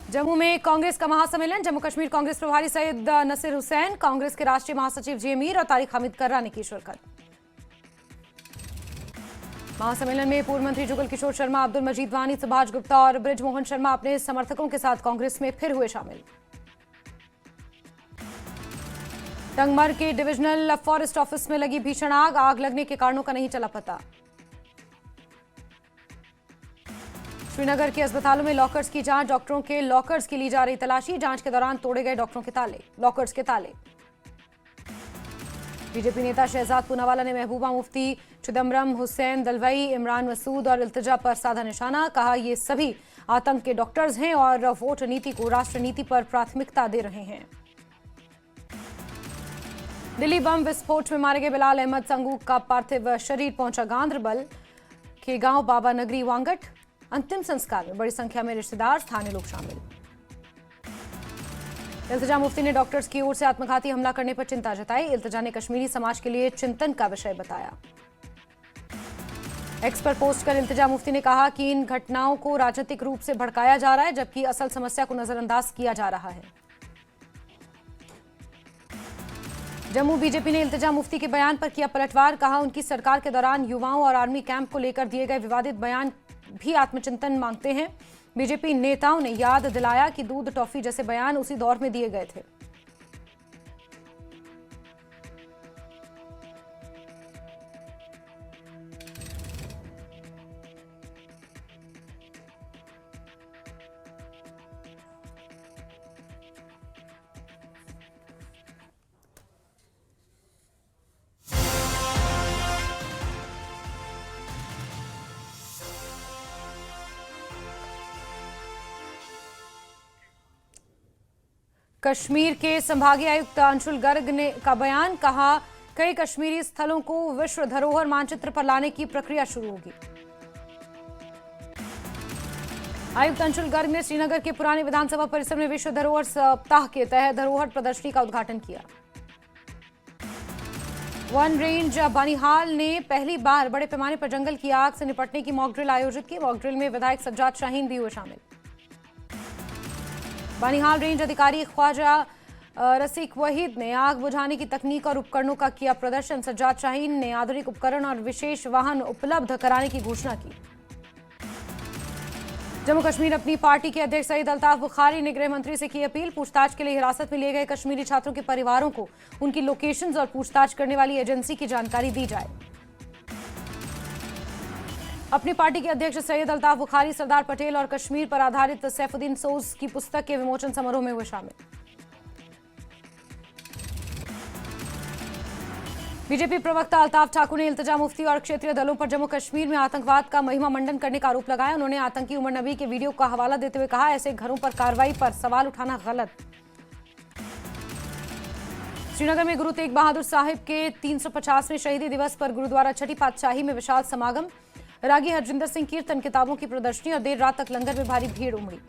जम्मू में कांग्रेस का महासम्मेलन। जम्मू कश्मीर कांग्रेस प्रभारी सैयद नसीर हुसैन, कांग्रेस के राष्ट्रीय महासचिव जे मीर और तारिक हमीद कर्रा ने की शिरकत। महासम्मेलन में पूर्व मंत्री जुगल किशोर शर्मा, अब्दुल मजीद वानी, सुभाष गुप्ता और ब्रिजमोहन शर्मा अपने समर्थकों के साथ कांग्रेस में फिर हुए शामिल। टंगमर के डिविजनल फॉरेस्ट ऑफिस में लगी भीषण आग, आग लगने के कारणों का नहीं चला पता। श्रीनगर के अस्पतालों में लॉकर्स की जांच, डॉक्टरों के लॉकर्स की ली जा रही तलाशी, जांच के दौरान तोड़े गए डॉक्टरों के ताले, लॉकर्स के ताले। बीजेपी नेता शहजाद पूनावाला ने महबूबा मुफ्ती, चिदम्बरम, हुसैन दलवाई, इमरान मसूद और इल्तिजा पर साधा निशाना, कहा ये सभी आतंक के डॉक्टर्स हैं और वोट नीति को राष्ट्र नीति पर प्राथमिकता दे रहे हैं। दिल्ली बम विस्फोट में मारे गए बिलाल अहमद संगूक का पार्थिव शरीर पहुंचा गांधरबल के गांव बाबा नगरी वांगट। अंतिम संस्कार में बड़ी संख्या में रिश्तेदार, स्थानीय लोग शामिल। इल्तिजा मुफ्ती ने डॉक्टर्स की ओर से आत्मघाती हमला करने पर चिंता जताई। इल्तिजा ने कश्मीरी समाज के लिए चिंतन का विषय बताया। एक्स पर पोस्ट कर इल्तिजा मुफ्ती ने कहा कि इन घटनाओं को राजनीतिक रूप से भड़काया जा रहा है, जबकि असल समस्या को नजरअंदाज किया जा रहा है। जम्मू बीजेपी ने इल्तिजा मुफ्ती के बयान पर किया पलटवार, कहा उनकी सरकार के दौरान युवाओं और आर्मी कैंप को लेकर दिए गए विवादित बयान भी आत्मचिंतन मांगते हैं। बीजेपी नेताओं ने याद दिलाया कि दूध टॉफी जैसे बयान उसी दौर में दिए गए थे। कश्मीर के संभागीय आयुक्त अंशुल गर्ग ने का बयान, कहा कई कश्मीरी स्थलों को विश्व धरोहर मानचित्र पर लाने की प्रक्रिया शुरू होगी। आयुक्त अंशुल गर्ग ने श्रीनगर के पुराने विधानसभा परिसर में विश्व धरोहर सप्ताह के तहत धरोहर प्रदर्शनी का उद्घाटन किया। वन रेंज बनिहाल ने पहली बार बड़े पैमाने पर जंगल की आग से निपटने की मॉक ड्रिल आयोजित की। मॉक ड्रिल में विधायक सज्जाद शाहीन भी हुए शामिल। बनिहाल रेंज अधिकारी ख्वाजा रसीक वहीद ने आग बुझाने की तकनीक और उपकरणों का किया प्रदर्शन। सज्जाद शाहीन ने आधुनिक उपकरण और विशेष वाहन उपलब्ध कराने की घोषणा की। जम्मू कश्मीर अपनी पार्टी के अध्यक्ष सईद अल्ताफ बुखारी ने गृह मंत्री से की अपील, पूछताछ के लिए हिरासत में लिए गए कश्मीरी छात्रों के परिवारों को उनकी लोकेशंस और पूछताछ करने वाली एजेंसी की जानकारी दी जाए। अपनी पार्टी के अध्यक्ष सैयद अल्ताफ बुखारी सरदार पटेल और कश्मीर पर आधारित सैफुद्दीन सोज की पुस्तक के विमोचन समारोह में हुए शामिल। बीजेपी प्रवक्ता अल्ताफ ठाकुर ने इल्तिजा मुफ्ती और क्षेत्रीय दलों पर जम्मू कश्मीर में आतंकवाद का महिमा मंडन करने का आरोप लगाया। उन्होंने आतंकी उमर नबी के वीडियो का हवाला देते हुए कहा, ऐसे घरों पर कार्रवाई पर सवाल उठाना गलत। श्रीनगर में गुरु तेग बहादुर साहिब के 350वें शहीदी दिवस पर गुरुद्वारा छठी पातशाही में विशाल समागम, रागी हरजिंदर सिंह कीर्तन किताबों की प्रदर्शनी और देर रात तक लंगर में भारी भीड़ उमड़ी।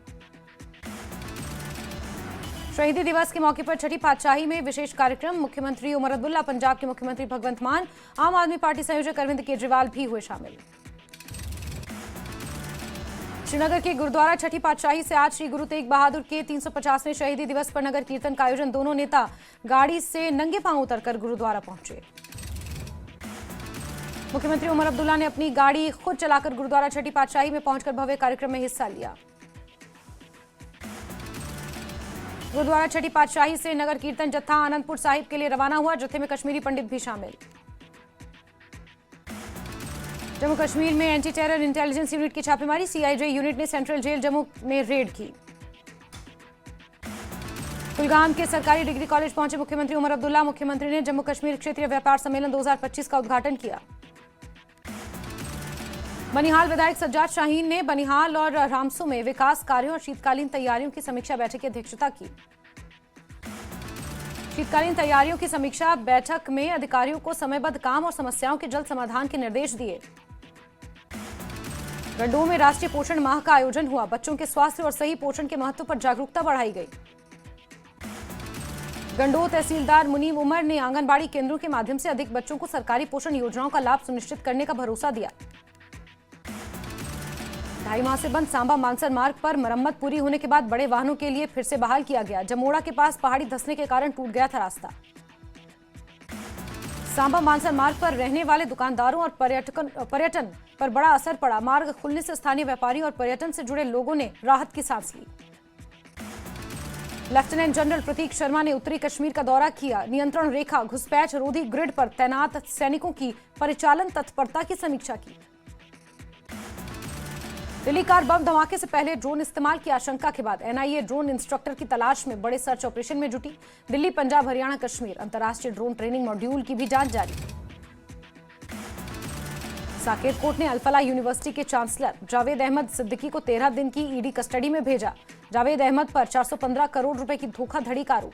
शहीदी दिवस के मौके पर छठी पातशाही में विशेष कार्यक्रम, मुख्यमंत्री उमर अब्दुल्ला, पंजाब के मुख्यमंत्री भगवंत मान, आम आदमी पार्टी संयोजक अरविंद केजरीवाल भी हुए शामिल। श्रीनगर के गुरुद्वारा छठी पातशाही से आज श्री गुरु तेग बहादुर के 350वें शहीदी दिवस पर नगर कीर्तन का आयोजन। दोनों नेता गाड़ी से नंगे पांव उतरकर गुरुद्वारा पहुंचे। मुख्यमंत्री उमर अब्दुल्ला ने अपनी गाड़ी खुद चलाकर गुरुद्वारा छठी पातशाही में पहुंचकर भव्य कार्यक्रम में हिस्सा लिया। गुरुद्वारा छठी पातशाही से नगर कीर्तन जत्था आनंदपुर साहिब के लिए रवाना हुआ। जत्थे में कश्मीरी पंडित भी शामिल। जम्मू कश्मीर में एंटी टेरर इंटेलिजेंस यूनिट की छापेमारी, सीआईजे यूनिट ने सेंट्रल जेल जम्मू में रेड की। कुलगाम के सरकारी डिग्री कॉलेज पहुंचे मुख्यमंत्री उमर अब्दुल्ला। मुख्यमंत्री ने जम्मू कश्मीर क्षेत्रीय व्यापार सम्मेलन 2025 का उद्घाटन किया। बनिहाल विधायक सज्जाद शाहीन ने बनिहाल और रामसू में विकास कार्यों और शीतकालीन तैयारियों की समीक्षा बैठक की अध्यक्षता की। शीतकालीन तैयारियों की समीक्षा बैठक में अधिकारियों को समयबद्ध काम और समस्याओं के जल्द समाधान के निर्देश दिए। गंडोह में राष्ट्रीय पोषण माह का आयोजन हुआ। बच्चों के स्वास्थ्य और सही पोषण के महत्व पर जागरूकता बढ़ाई गई। गंडोह तहसीलदार मुनीम उमर ने आंगनबाड़ी केंद्रों के माध्यम से अधिक बच्चों को सरकारी पोषण योजनाओं का लाभ सुनिश्चित करने का भरोसा दिया। 2.5 माह से बंद सांबा मानसर मार्ग पर मरम्मत पूरी होने के बाद बड़े वाहनों के लिए फिर से बहाल किया गया। जमोड़ा के पास पहाड़ी धंसने के कारण टूट गया था रास्ता। सांबा मानसर मार्ग पर रहने वाले दुकानदारों और पर्यटन पर बड़ा असर पड़ा। मार्ग खुलने से स्थानीय व्यापारियों और पर्यटन से जुड़े लोगों ने राहत की सांस ली। लेफ्टिनेंट जनरल प्रतीक शर्मा ने उत्तरी कश्मीर का दौरा किया। नियंत्रण रेखा, घुसपैठ रोधी ग्रिड पर तैनात सैनिकों की परिचालन तत्परता की समीक्षा की। दिल्ली कार बम धमाके से पहले ड्रोन इस्तेमाल की आशंका के बाद एनआईए ड्रोन इंस्ट्रक्टर की तलाश में बड़े सर्च ऑपरेशन में जुटी। दिल्ली, पंजाब, हरियाणा, कश्मीर अंतर्राष्ट्रीय ड्रोन ट्रेनिंग मॉड्यूल की भी जांच जारी। साकेत कोर्ट ने अल फलाह यूनिवर्सिटी के चांसलर जावेद अहमद सिद्दीकी को 13 दिन की ईडी कस्टडी में भेजा। जावेद अहमद पर 415 करोड़ रुपए की धोखाधड़ी का आरोप।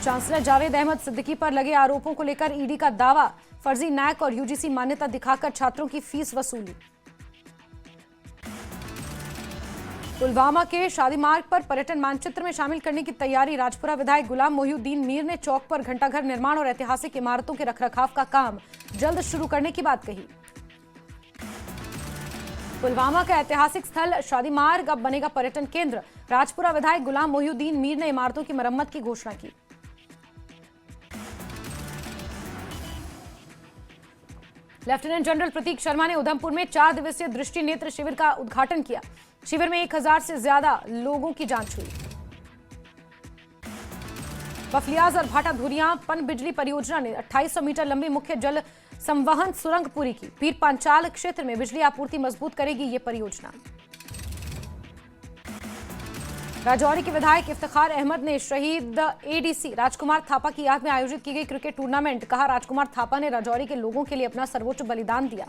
चांसलर जावेद अहमद सिद्दीकी पर लगे आरोपों को लेकर ईडी का दावा, फर्जी नैक और यूजीसी मान्यता दिखाकर छात्रों की फीस वसूली। पुलवामा के शादी मार्ग पर पर्यटन मानचित्र में शामिल करने की तैयारी। राजपुरा विधायक गुलाम मोहिउद्दीन मीर ने चौक पर घंटाघर निर्माण और ऐतिहासिक इमारतों के रखरखाव का काम जल्द शुरू करने की बात कही। पुलवामा का ऐतिहासिक स्थल शादी मार्ग अब बनेगा पर्यटन केंद्र। राजपुरा विधायक गुलाम मोहिउद्दीन मीर ने इमारतों की मरम्मत की घोषणा की। लेफ्टिनेंट जनरल प्रतीक शर्मा ने उधमपुर में 4 दिवसीय दृष्टि नेत्र शिविर का उद्घाटन किया। शिविर में 1000 से ज्यादा लोगों की जांच हुई। बफलियाज और भाटा धुरियां पन बिजली परियोजना ने 2800 मीटर लंबी मुख्य जल संवहन सुरंग पूरी की। पीर पांचाल क्षेत्र में बिजली आपूर्ति मजबूत करेगी ये परियोजना। राजौरी के विधायक इफ्तिखार अहमद ने शहीद एडीसी राजकुमार थापा की याद में आयोजित की गई क्रिकेट टूर्नामेंट। कहा, राजकुमार थापा ने राजौरी के लोगों के लिए अपना सर्वोच्च बलिदान दिया।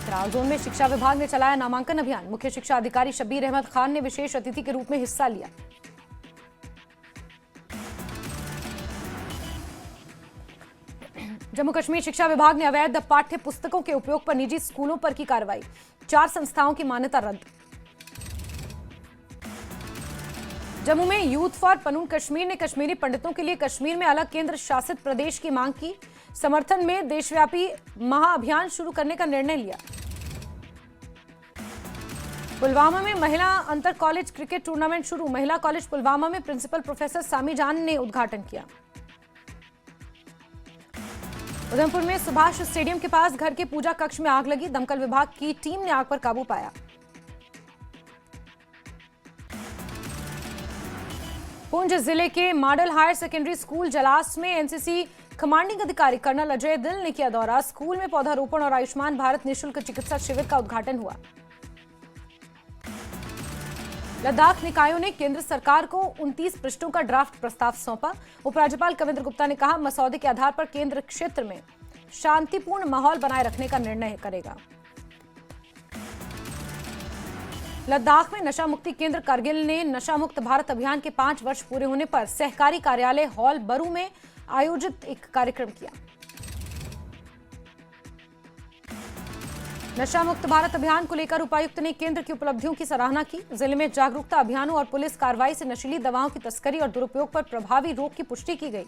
कराल जोन में शिक्षा विभाग ने चलाया नामांकन अभियान। मुख्य शिक्षा अधिकारी शब्बीर अहमद खान ने विशेष अतिथि के रूप में हिस्सा लिया। जम्मू कश्मीर शिक्षा विभाग ने अवैध पाठ्य पुस्तकों के उपयोग पर निजी स्कूलों पर की कार्रवाई। 4 संस्थाओं की मान्यता रद्द। जम्मू में यूथ फॉर पनून कश्मीर ने कश्मीरी पंडितों के लिए कश्मीर में अलग केंद्र शासित प्रदेश की मांग की। समर्थन में देशव्यापी महाअभियान शुरू करने का निर्णय लिया। पुलवामा में महिला अंतर कॉलेज क्रिकेट टूर्नामेंट शुरू। महिला कॉलेज पुलवामा में प्रिंसिपल प्रोफेसर सामी जान ने उद्घाटन किया। उधमपुर में सुभाष स्टेडियम के पास घर के पूजा कक्ष में आग लगी। दमकल विभाग की टीम ने आग पर काबू पाया। पुंछ जिले के मॉडल हायर सेकेंडरी स्कूल जलास में एनसीसी कमांडिंग अधिकारी कर्नल अजय दिल ने किया दौरा। स्कूल में पौधारोपण और आयुष्मान भारत निःशुल्क चिकित्सा शिविर का उद्घाटन हुआ। लद्दाख निकायों ने केंद्र सरकार को 29 पृष्ठों का ड्राफ्ट प्रस्ताव सौंपा। उपराज्यपाल कविंद्र गुप्ता ने कहा, मसौदे के आधार पर केंद्र क्षेत्र में शांतिपूर्ण माहौल बनाए रखने का निर्णय करेगा। लद्दाख में नशा मुक्ति केंद्र कारगिल ने नशा मुक्त भारत अभियान के 5 वर्ष पूरे होने पर सहकारी कार्यालय हॉल बरू में आयोजित एक कार्यक्रम किया। नशा मुक्त भारत अभियान को लेकर उपायुक्त ने केंद्र की उपलब्धियों की सराहना की। जिले में जागरूकता अभियानों और पुलिस कार्रवाई से नशीली दवाओं की तस्करी और दुरुपयोग पर प्रभावी रोक की पुष्टि की गई।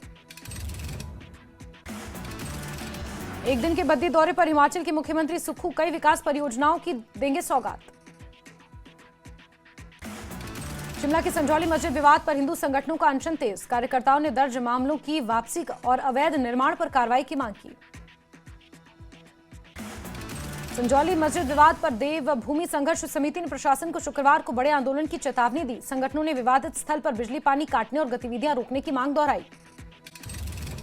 एक दिन के बद्दी दौरे पर हिमाचल के मुख्यमंत्री सुक्खू कई विकास परियोजनाओं की देंगे सौगात। शिमला के संजौली मस्जिद विवाद पर हिंदू संगठनों का अनशन तेज। कार्यकर्ताओं ने दर्ज मामलों की वापसी और अवैध निर्माण पर कार्रवाई की मांग की। संजौली मस्जिद विवाद पर देव भूमि संघर्ष समिति ने प्रशासन को शुक्रवार को बड़े आंदोलन की चेतावनी दी। संगठनों ने विवादित स्थल पर बिजली पानी काटने और गतिविधियां रोकने की मांग दोहराई।